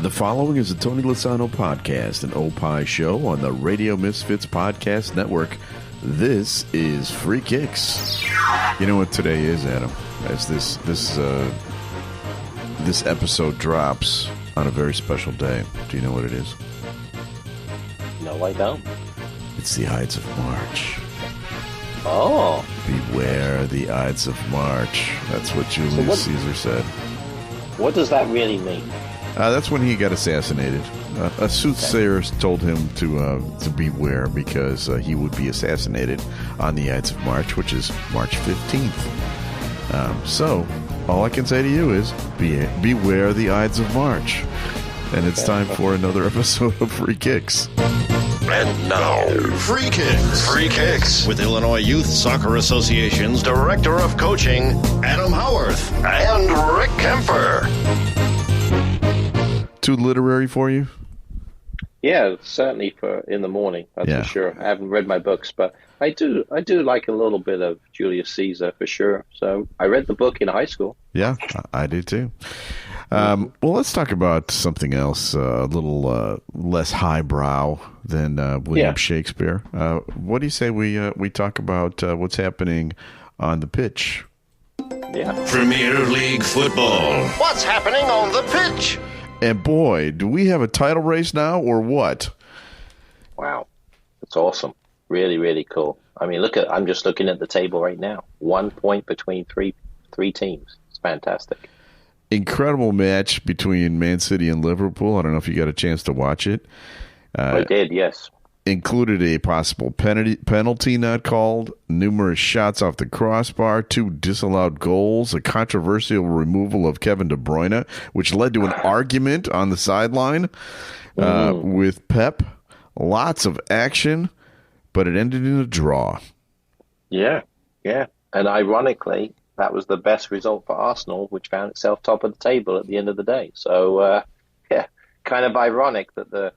The following is a Tony Lasano podcast, an Opie show on the Radio Misfits Podcast Network. This is Free Kicks. You know what today is, Adam? As this episode drops on a very special day. Do you know what it is? No, I don't. It's the Ides of March. Oh. Beware the Ides of March. That's what Julius Caesar said. What does that really mean? That's when he got assassinated. A soothsayer told him to beware because he would be assassinated on the Ides of March, which is March 15th. So, all I can say to you is beware the Ides of March. And it's time for another episode of Free Kicks. And now, Free Kicks. Free Kicks with Illinois Youth Soccer Association's Director of Coaching, Adam Howarth, and Rick Kemper. Too literary for you? Yeah, certainly for in the morning, that's for sure. I haven't read my books, but I do like a little bit of Julius Caesar for sure. So I read the book in high school. Yeah, I do too. Well, let's talk about something else, a little less highbrow than William Shakespeare. What do you say we talk about what's happening on the pitch? Yeah. Premier League football. What's happening on the pitch? And boy, do we have a title race now or what? Wow. That's awesome. Really, really cool. I mean, I'm just looking at the table right now. 1 point between three teams. It's fantastic. Incredible match between Man City and Liverpool. I don't know if you got a chance to watch it. I did, yes. Included a possible penalty not called, numerous shots off the crossbar, 2 disallowed goals, a controversial removal of Kevin De Bruyne, which led to an argument on the sideline with Pep. Lots of action, but it ended in a draw. Yeah. And ironically, that was the best result for Arsenal, which found itself top of the table at the end of the day. So, kind of ironic that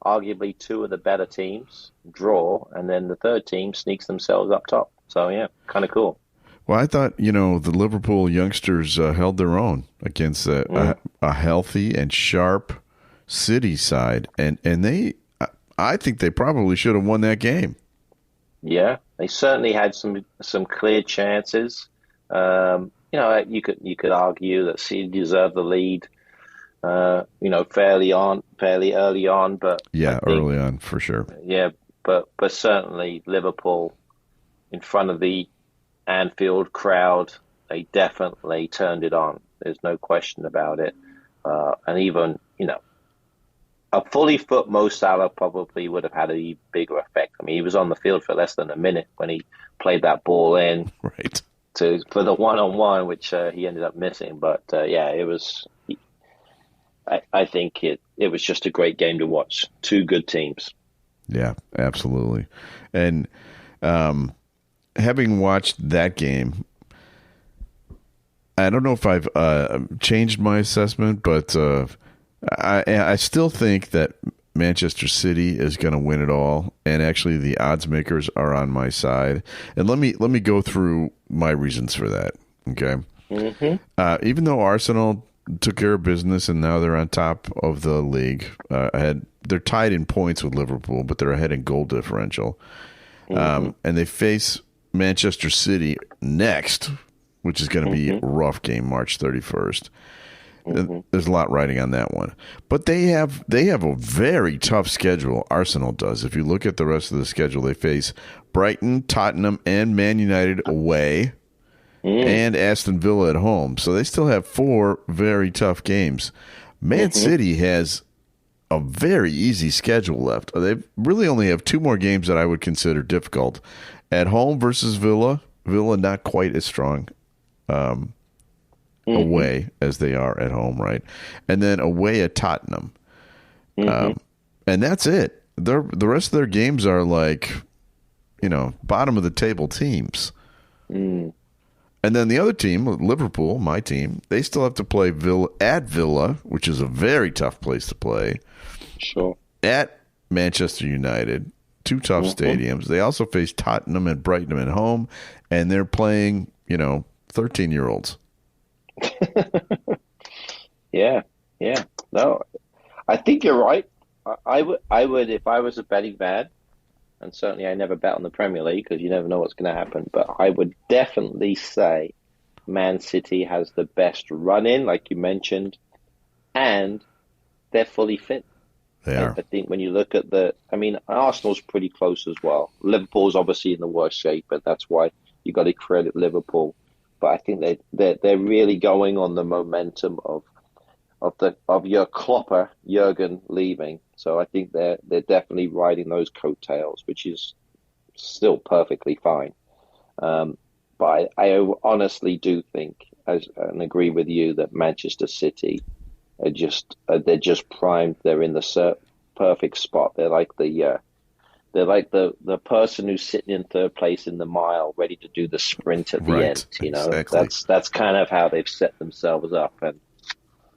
arguably 2 of the better teams draw, and then the third team sneaks themselves up top. So, yeah, kind of cool. Well, I thought, the Liverpool youngsters held their own against a healthy and sharp City side, and I think they probably should have won that game. Yeah, they certainly had some clear chances. You could argue that City deserved the lead. Fairly early on, but early on for sure. Yeah, but certainly Liverpool in front of the Anfield crowd, they definitely turned it on. There's no question about it. And even a fully fit Mo Salah probably would have had a bigger effect. I mean, he was on the field for less than a minute when he played that ball in, right, for the one-on-one, which he ended up missing. But it was. I think it was just a great game to watch. 2 good teams. Yeah, absolutely. And having watched that game, I don't know if I've changed my assessment, but I still think that Manchester City is going to win it all, and actually the odds makers are on my side. And let me go through my reasons for that. Okay, even though Arsenal took care of business, and now they're on top of the league. They're tied in points with Liverpool, but they're ahead in goal differential. And they face Manchester City next, which is going to be a rough game, March 31st. There's a lot riding on that one. But they have a very tough schedule, Arsenal does. If you look at the rest of the schedule, they face Brighton, Tottenham, and Man United away. And Aston Villa at home. So they still have 4 very tough games. Man City has a very easy schedule left. They really only have 2 more games that I would consider difficult. At home versus Villa. Villa not quite as strong away as they are at home, right? And then away at Tottenham. And that's it. The rest of their games are like, bottom of the table teams. And then the other team, Liverpool, my team, they still have to play Villa, which is a very tough place to play. Sure. At Manchester United, 2 tough stadiums. They also face Tottenham and Brighton at home, and they're playing, 13-year-olds. Yeah. No, I think you're right. I would, if I was a betting man, and certainly I never bet on the Premier League because you never know what's going to happen. But I would definitely say Man City has the best run in, like you mentioned, and they're fully fit. They are. I think when you look at Arsenal's pretty close as well. Liverpool's obviously in the worst shape, but that's why you got to credit Liverpool. But I think they're really going on the momentum of your Klopper Jurgen leaving. So I think they're definitely riding those coattails, which is still perfectly fine. But I honestly do think, and agree with you, that Manchester City they're just primed. They're in the perfect spot. They're like the person who's sitting in third place in the mile, ready to do the sprint at the end. Exactly. That's kind of how they've set themselves up. And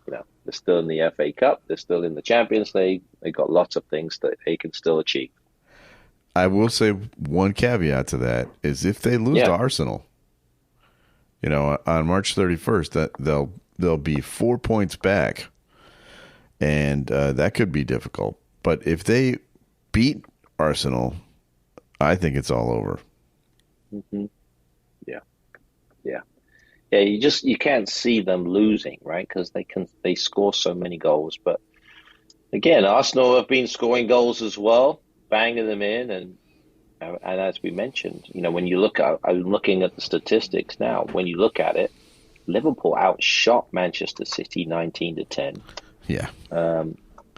they're still in the FA Cup. They're still in the Champions League. They've got lots of things that they can still achieve. I will say one caveat to that is if they lose to Arsenal, on March 31st, that they'll be 4 points back, and that could be difficult. But if they beat Arsenal, I think it's all over. Mm-hmm. Yeah. You can't see them losing, right? Because they score so many goals. But again, Arsenal have been scoring goals as well, banging them in, and as we mentioned, when you look at, I'm looking at the statistics now. When you look at it, Liverpool outshot Manchester City 19-10. Yeah.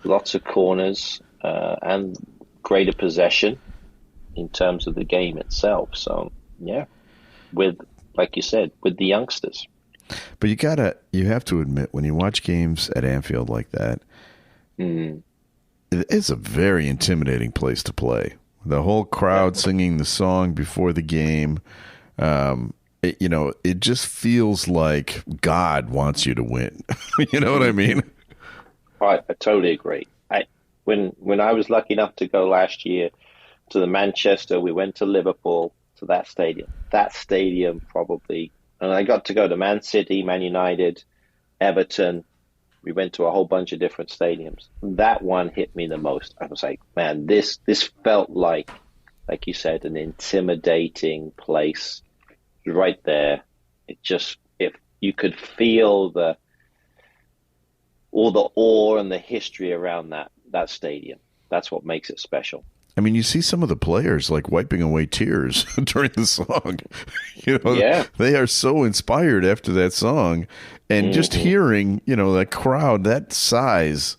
Lots of corners and greater possession in terms of the game itself. So yeah, like you said, with the youngsters. But you have to admit, when you watch games at Anfield like that, it's a very intimidating place to play. The whole crowd singing the song before the game, it just feels like God wants you to win. You know what I mean? I totally agree. When I was lucky enough to go last year to the Manchester, we went to Liverpool, to that stadium. That stadium probably, and I got to go to Man City, Man United, Everton. We went to a whole bunch of different stadiums. That one hit me the most. I was like, man, this felt like you said, an intimidating place right there. If you could feel all the awe and the history around that stadium. That's what makes it special. I mean, you see some of the players like wiping away tears during the song. They are so inspired after that song, and just hearing, that crowd, that size,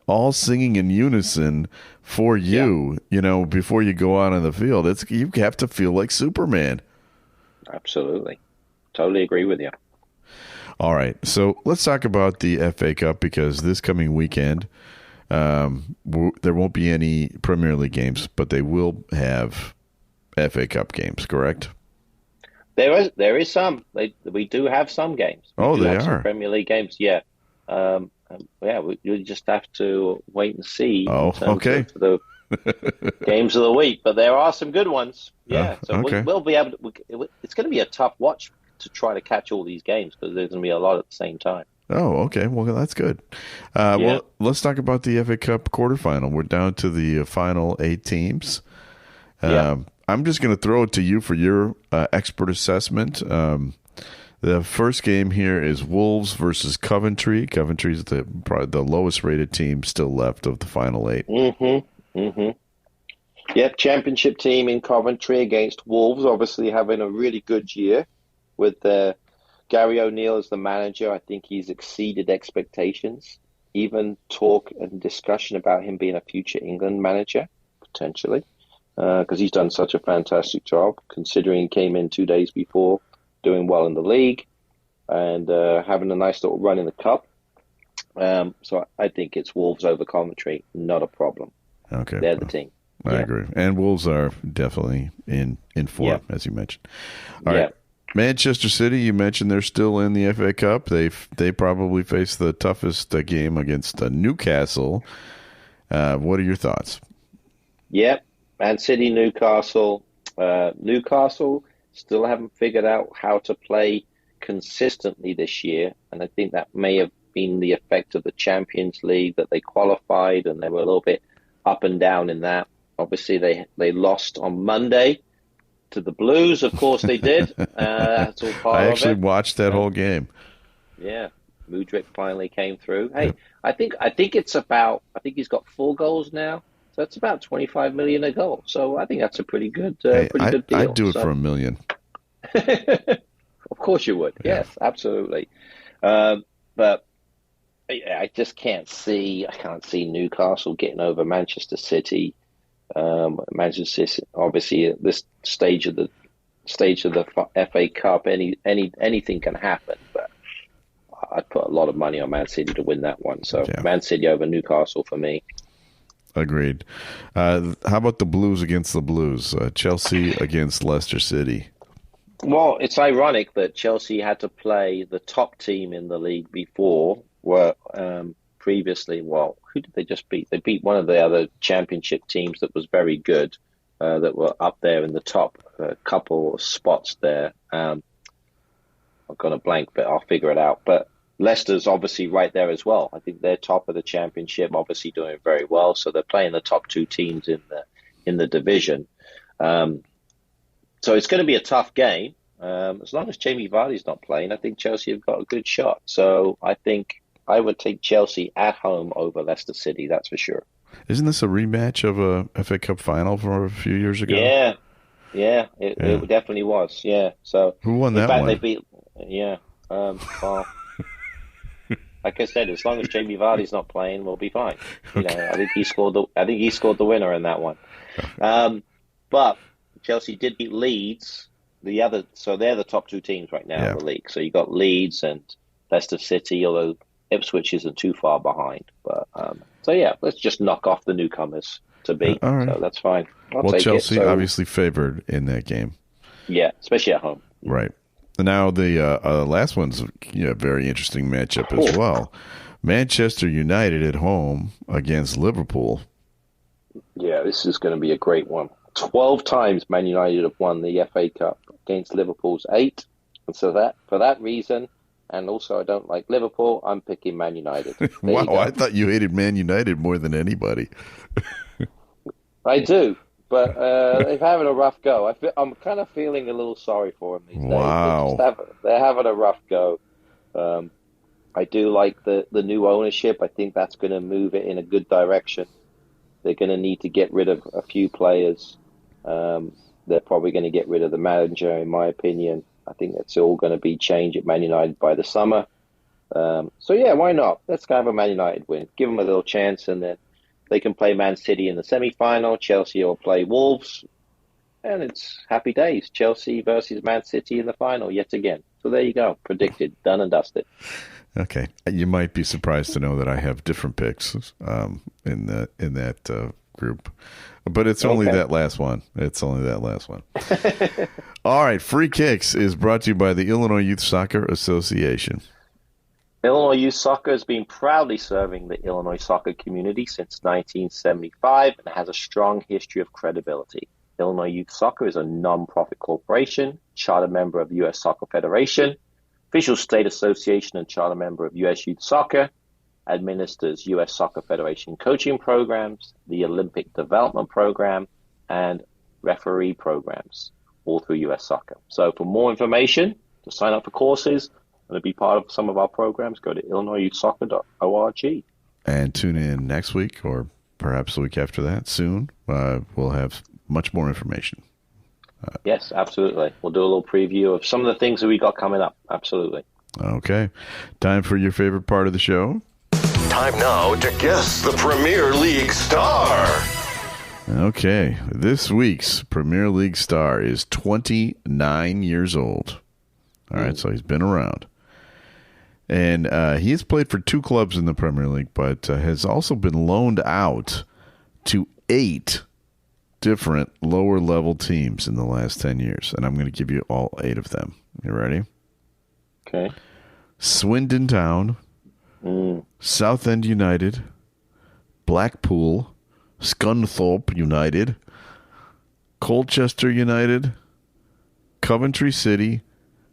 all singing in unison for you, before you go out on the field. You have to feel like Superman. Absolutely. Totally agree with you. All right. So let's talk about the FA Cup, because this coming weekend, there won't be any Premier League games, but they will have FA Cup games, correct? There is some. We do have some games. They are some Premier League games. Yeah. We just have to wait and see. Oh, okay. The games of the week, but there are some good ones. Yeah. So okay. we'll be able to. It's going to be a tough watch to try to catch all these games because there's going to be a lot at the same time. Oh, okay. Well, that's good. Well, let's talk about the FA Cup quarterfinal. We're down to the final 8 teams. I'm just going to throw it to you for your expert assessment. The first game here is Wolves versus Coventry. Coventry's probably the lowest rated team still left of the final 8. Yep, championship team in Coventry against Wolves, obviously having a really good year with Gary O'Neill as the manager. I think he's exceeded expectations. Even talk and discussion about him being a future England manager, potentially, because he's done such a fantastic job, considering he came in 2 days before, doing well in the league, and having a nice little run in the cup. So I think it's Wolves over Coventry, not a problem. Okay, they're the team. I agree, and Wolves are definitely in form, as you mentioned. All right. Manchester City, you mentioned they're still in the FA Cup. They probably face the toughest game against Newcastle. What are your thoughts? Yep, Man City, Newcastle. Newcastle still haven't figured out how to play consistently this year, and I think that may have been the effect of the Champions League that they qualified and they were a little bit up and down in that. Obviously, they lost on Monday to the Blues. Of course, they did. That's all part of it. I actually watched that whole game. Yeah, Mudryk finally came through. Hey, I think it's about. I think he's got 4 goals now. So that's about 25 million a goal. So I think that's a pretty good, good deal. I'd do it for $1 million. Of course you would. Yes, absolutely. But I just can't see. I can't see Newcastle getting over Manchester City. Manchester City, obviously, at this stage of the FA Cup, anything can happen. But I'd put a lot of money on Man City to win that one. So Man City over Newcastle for me. Agreed. How about the Blues against the Blues? Chelsea against Leicester City. Well, it's ironic that Chelsea had to play the top team in the league before, previously, who did they just beat? They beat one of the other championship teams that was very good, that were up there in the top couple of spots there. I've got a blank, but I'll figure it out. But Leicester's obviously right there as well. I think they're top of the championship, obviously doing very well. So they're playing the top 2 teams in the division. So it's going to be a tough game. As long as Jamie Vardy's not playing, I think Chelsea have got a good shot. So I think I would take Chelsea at home over Leicester City, that's for sure. Isn't this a rematch of a FA Cup final from a few years ago? Yeah, it definitely was. Yeah. So who won that one? They beat. Yeah. Well, like I said, as long as Jamie Vardy's not playing, we'll be fine. Okay. I think he scored the winner in that one. But Chelsea did beat Leeds. So they're the top 2 teams right now in the league. So you got Leeds and Leicester City, although Ipswich isn't too far behind. But let's just knock off the newcomers to beat. All right. So that's fine. Well, Chelsea obviously favored in that game. Yeah, especially at home. Right. Now the last one's a very interesting matchup as well. Manchester United at home against Liverpool. Yeah, this is going to be a great one. 12 times Man United have won the FA Cup against Liverpool's 8. And so for that reason, and also I don't like Liverpool, I'm picking Man United. Wow, I thought you hated Man United more than anybody. I do, but they're having a rough go. I'm kind of feeling a little sorry for them these days. Wow. They're having a rough go. I do like the new ownership. I think that's going to move it in a good direction. They're going to need to get rid of a few players. They're probably going to get rid of the manager, in my opinion. I think it's all going to be changed at Man United by the summer. Why not? Let's have a Man United win. Give them a little chance, and then they can play Man City in the semi-final. Chelsea will play Wolves, and it's happy days. Chelsea versus Man City in the final yet again. So there you go. Predicted, done and dusted. Okay, you might be surprised to know that I have different picks in that group, but it's only that last one. It's only that last one. All right, Free Kicks is brought to you by the Illinois Youth Soccer Association. Illinois Youth Soccer has been proudly serving the Illinois soccer community since 1975 and has a strong history of credibility. Illinois Youth Soccer is a non-profit corporation, charter member of U.S. Soccer Federation, official state association and charter member of U.S. Youth Soccer, administers U.S. Soccer Federation coaching programs, the Olympic Development Program, and referee programs, all through U.S. Soccer. So for more information, to sign up for courses, and to be part of some of our programs, go to illinoisyouthsoccer.org. And tune in next week or perhaps the week after that soon. We'll have much more information. Yes, absolutely. We'll do a little preview of some of the things that we got coming up. Absolutely. Okay. Time for your favorite part of the show. Time now to guess the Premier League star. Okay. This week's Premier League star is 29 years old. All right, so he's been around. And he has played for 2 clubs in the Premier League, but has also been loaned out to 8 different lower-level teams in the last 10 years. And I'm going to give you all 8 of them. You ready? Okay. Swindon Town, Southend United, Blackpool, Scunthorpe United, Colchester United, Coventry City,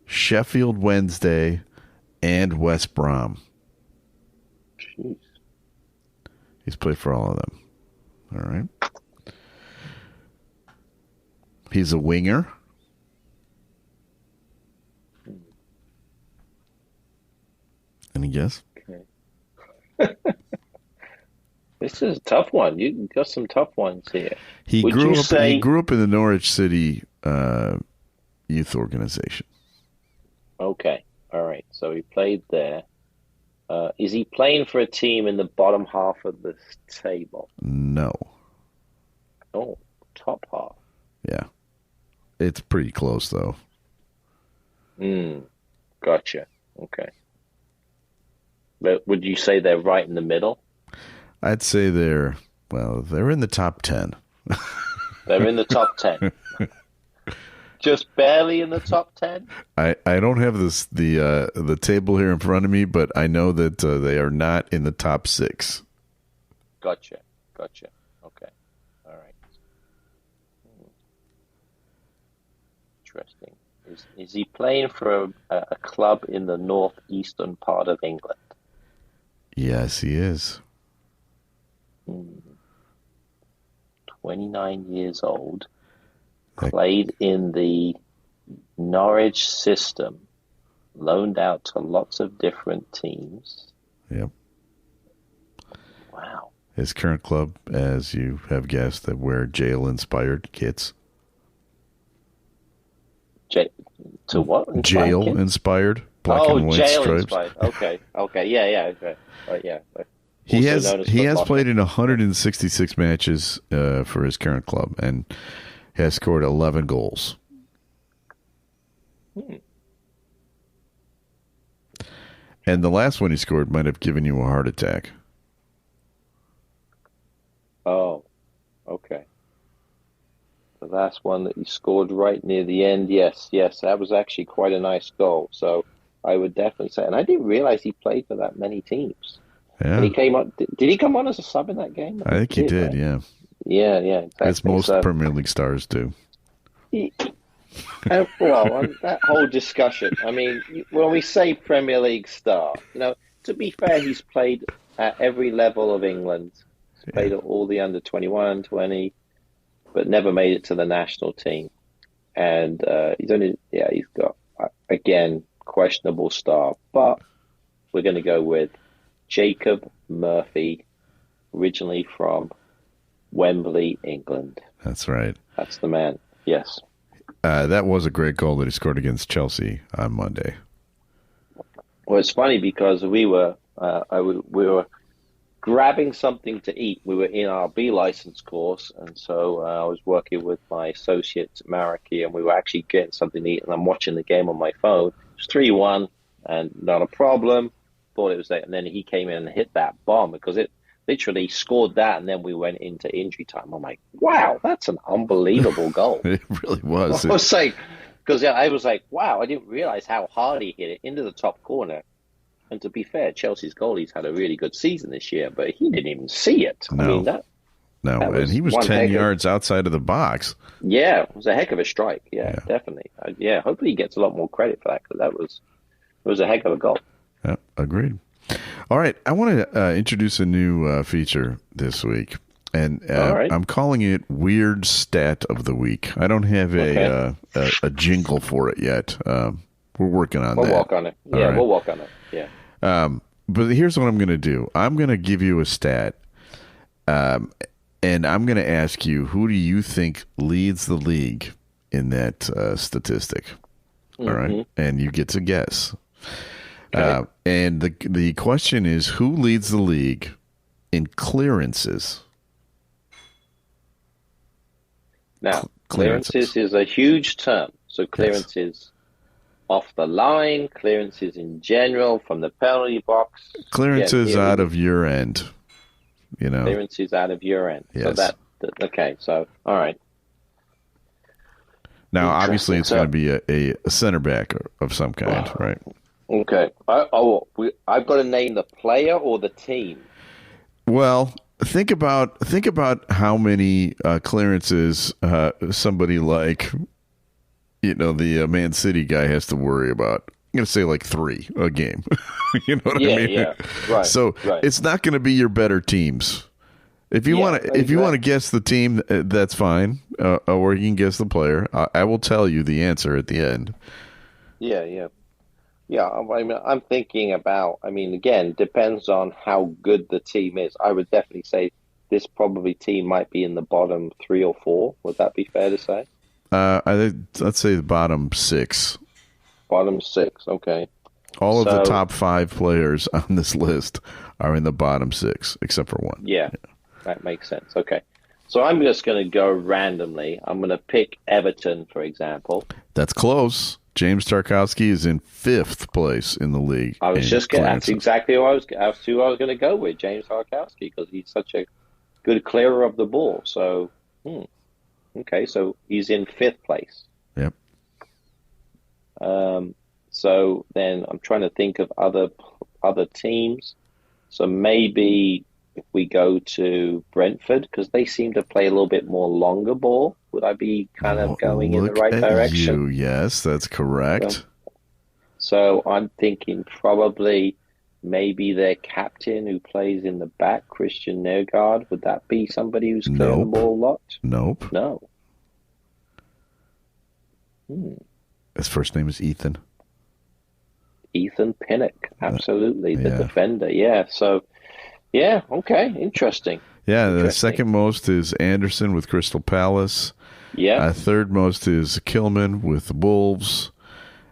Sheffield Wednesday, and West Brom. Jeez. He's played for all of them. All right. He's a winger. Any guess? Okay. This is a tough one. You got some tough ones here. He grew up in the Norwich City youth organization. Okay. All right. So he played there. Is he playing for a team in the bottom half of the table? No. Oh, top half. Yeah. It's pretty close, though. Gotcha. Okay. But would you say they're right in the middle? I'd say they're in the top 10. They're in the top 10. Just barely in the top 10? I don't have the table here in front of me, but I know that they are not in the top 6. Gotcha. Okay. All right. Interesting. Is he playing for a club in the northeastern part of England? Yes, he is. 29 years old. Played in the Norwich system. Loaned out to lots of different teams. Yep. Wow. His current club, as you have guessed, that wear jail-inspired kits. To what? Jail-inspired black and white stripes. Okay. Yeah. Yeah. He has played in 166 matches for his current club and has scored 11 goals. And the last one he scored might have given you a heart attack. Oh, okay. The last one that he scored right near the end, yes, that was actually quite a nice goal. So I would definitely say, and I didn't realize he played for that many teams. Yeah. And he came on. Did he come on as a sub in that game? I think he did. Right? Yeah. Yeah. Exactly. As most Premier League stars do. Well, on that whole discussion, I mean, when we say Premier League star, to be fair, he's played at every level of England. He's played at all the under 21, 20, but never made it to the national team. And he's got, again, questionable star. But we're going to go with Jacob Murphy, originally from Wembley, England. That's right. That's the man. Yes. That was a great goal that he scored against Chelsea on Monday. Well, it's funny because we were grabbing something to eat. We were in our B license course, and so I was working with my associate Mariki, and we were actually getting something to eat. And I'm watching the game on my phone. It's 3-1, and not a problem. Thought it was that, and then he came in and hit that bomb because it literally scored that, and then we went into injury time. I'm like, wow, that's an unbelievable goal. It really was. I was like, because I was like, wow, I didn't realize how hard he hit it into the top corner. And to be fair, Chelsea's goalie's had a really good season this year, but he didn't even see it. No. I mean, that and he was 10 yards outside of the box. Yeah, it was a heck of a strike. Yeah. Definitely. Hopefully he gets a lot more credit for that because it was a heck of a goal. Yeah, agreed. All right, I want to introduce a new feature this week, and right. I'm calling it Weird Stat of the Week. I don't have a jingle for it yet. We're working on that. We'll walk on it. Yeah, right. We'll walk on it. Yeah. But here's what I'm going to do. I'm going to give you a stat, and I'm going to ask you, who do you think leads the league in that statistic? Mm-hmm. All right, and you get to guess. Okay. And the question is, who leads the league in clearances? Now, clearances is a huge term. So clearances off the line, clearances in general from the penalty box. Clearances out of your end. Clearances out of your end. Yes. So okay. So, all right. Now, obviously, it's going to be a center back of some kind, right? Okay. I've got to name the player or the team. Well, think about how many clearances somebody like the Man City guy has to worry about. going to say like 3 a game. You know what I mean? Yeah, right. So it's not going to be your better teams. If you want to guess the team, that's fine. Or you can guess the player. I will tell you the answer at the end. Yeah. I mean, I'm thinking about. I mean, again, depends on how good the team is. I would definitely say this probably team might be in the bottom 3 or 4. Would that be fair to say? Let's say the bottom 6. Bottom 6. Okay. All of the top 5 players on this list are in the bottom 6, except for one. Yeah. That makes sense. Okay. So I'm just going to go randomly. I'm going to pick Everton, for example. That's close. James Tarkowski is in 5th place in the league. That's exactly who I was going to go with, James Tarkowski, because he's such a good clearer of the ball. So, okay, so he's in 5th place. Yep. So then I'm trying to think of other teams. So maybe if we go to Brentford, because they seem to play a little bit more longer ball, would I be kind of going in the right direction? Yes, that's correct. So I'm thinking probably maybe their captain who plays in the back, Christian Nergard. Would that be somebody who's clearing the ball a lot? Nope. No. His first name is Ethan. Ethan Pinnock, absolutely, the defender. Yeah, so... Yeah, okay, interesting. Yeah, the second most is Anderson with Crystal Palace. Yeah. Third most is Kilman with the Wolves.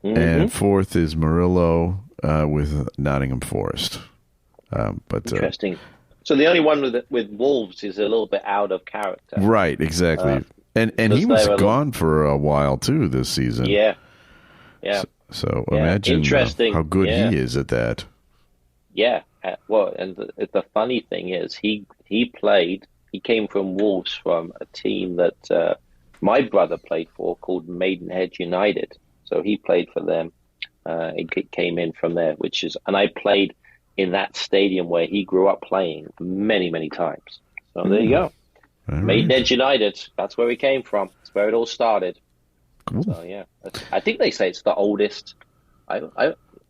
And 4th is Murillo with Nottingham Forest. Interesting. So the only one with Wolves is a little bit out of character. Right, exactly. And he was gone for a while, too, this season. Yeah. So imagine how good he is at that. Yeah. Well, and the funny thing is, he came from Wolves from a team that my brother played for called Maidenhead United. So he played for them. He came in from there, and I played in that stadium where he grew up playing many, many times. So there you go. Maidenhead United, that's where he came from. That's where it all started. Cool. So yeah, I think they say it's the oldest.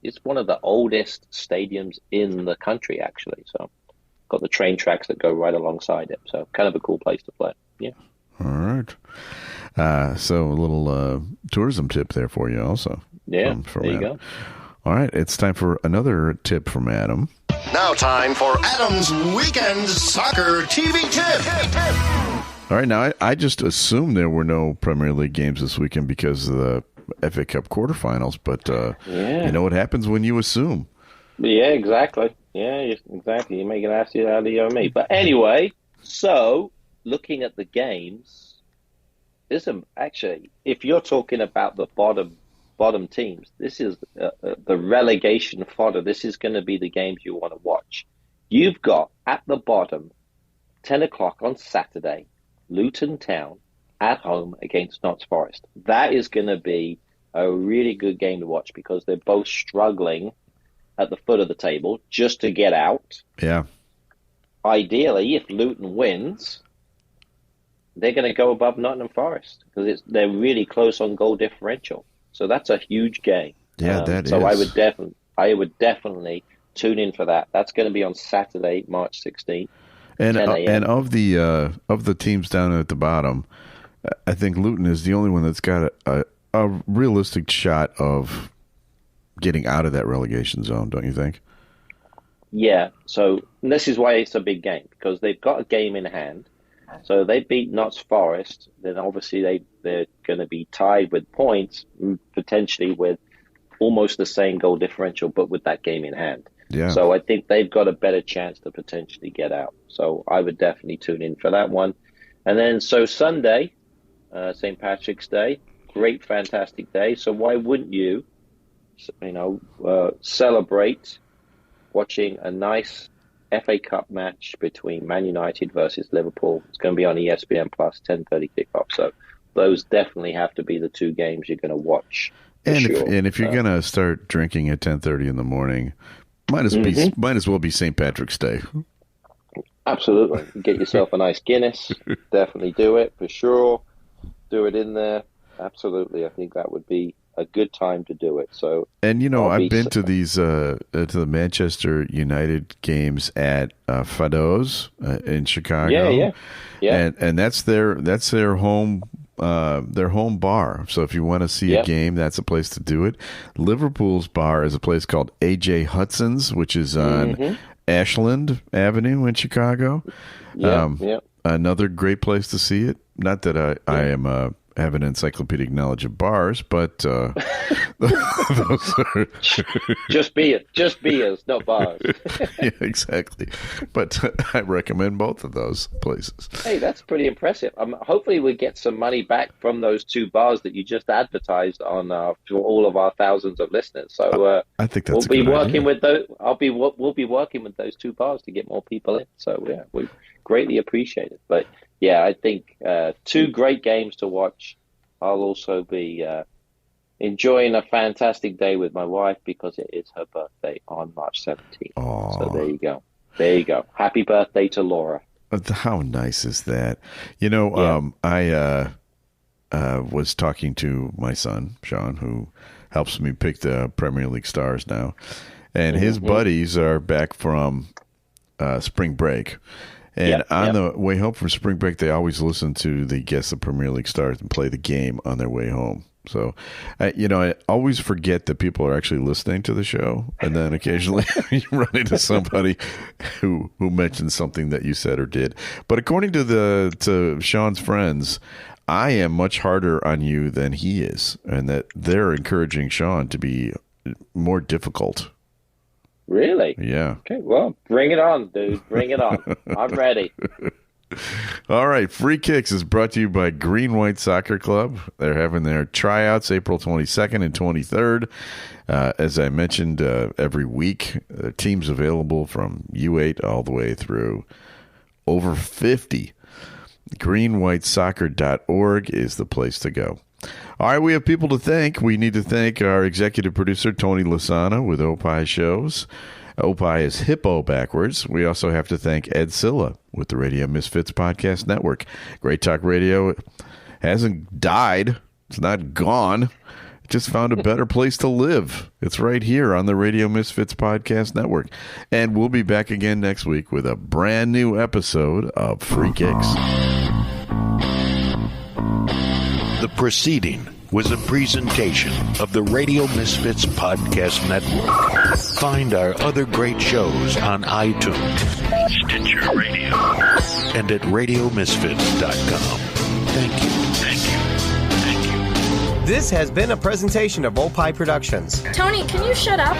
It's one of the oldest stadiums in the country, actually. So, got the train tracks that go right alongside it. So, kind of a cool place to play. Yeah. All right. So, a little tourism tip there for you, also. Yeah. From there you Adam. go. All right. It's time for another tip from Adam. Now, time for Adam's Weekend Soccer TV Tip. All right. Now, I just assumed there were no Premier League games this weekend because of the FA Cup quarterfinals, but you know what happens when you assume. Yeah, exactly. Yeah, exactly. You make an ass out of you and me. But anyway, so looking at the games, actually, if you're talking about the bottom teams, this is the relegation fodder. This is going to be the games you want to watch. You've got at the bottom, 10 o'clock on Saturday, Luton Town at home against Notts Forest. That is going to be a really good game to watch because they're both struggling at the foot of the table just to get out. Yeah. Ideally, if Luton wins, they're going to go above Nottingham Forest because they're really close on goal differential. So that's a huge game. Yeah, that so is. I would definitely tune in for that. That's going to be on Saturday, March 16th. And of the teams down at the bottom, I think Luton is the only one that's got a realistic shot of getting out of that relegation zone, don't you think? Yeah. So this is why it's a big game, because they've got a game in hand. So they beat Notts Forest, then obviously they're going to be tied with points, potentially with almost the same goal differential, but with that game in hand. Yeah. So I think they've got a better chance to potentially get out. So I would definitely tune in for that one. And then so Sunday, St. Patrick's Day, great, fantastic day. So why wouldn't you, celebrate watching a nice FA Cup match between Man United versus Liverpool? It's going to be on ESPN Plus, 10:30 kickoff. So those definitely have to be the two games you're going to watch. And if you're going to start drinking at 10:30 in the morning, might as well be St. Patrick's Day. Absolutely. Get yourself a nice Guinness. Definitely do it for sure. Do it in there. Absolutely. I think that would be a good time to do it. So, and you know, I've been to these to the Manchester United games at Fado's in Chicago. Yeah. And that's their home bar. So if you want to see a game, that's a place to do it. Liverpool's bar is a place called AJ Hudson's, which is on Ashland Avenue in Chicago. Another great place to see it. Not that I am have an encyclopedic knowledge of bars, but those are just beers, not bars. Yeah, exactly. But I recommend both of those places. Hey, that's pretty impressive. Hopefully we get some money back from those two bars that you just advertised on for all of our thousands of listeners. So I think that's we'll be working with those. We'll be working with those two bars to get more people in. So yeah, we greatly appreciate it. But yeah, I think two great games to watch. I'll also be enjoying a fantastic day with my wife because it is her birthday on March 17th. Aww. So there you go. There you go. Happy birthday to Laura. How nice is that? You know, I was talking to my son, Sean, who helps me pick the Premier League stars now. And his buddies are back from spring break. And on the way home from spring break, they always listen to the Guess the Premier League Stars and play the game on their way home. So, I always forget that people are actually listening to the show. And then occasionally you run into somebody who mentions something that you said or did. But according to Sean's friends, I am much harder on you than he is. And that they're encouraging Sean to be more difficult. Really? Yeah. Okay, well, bring it on, dude. Bring it on. I'm ready. All right. Free Kicks is brought to you by Green White Soccer Club. They're having their tryouts April 22nd and 23rd. As I mentioned, every week, teams available from U8 all the way through over 50. greenwhitesoccer.org is the place to go. All right, we have people to thank. We need to thank our executive producer, Tony Lasana, with Opie Shows. Opie is hippo backwards. We also have to thank Ed Silla with the Radio Misfits Podcast Network. Great Talk Radio hasn't died. It's not gone. It just found a better place to live. It's right here on the Radio Misfits Podcast Network. And we'll be back again next week with a brand new episode of Free Kicks. The proceeding was a presentation of the Radio Misfits Podcast Network. Find our other great shows on iTunes, Stitcher Radio, and at RadioMisfits.com. Thank you. This has been a presentation of Opie Productions. Tony, can you shut up?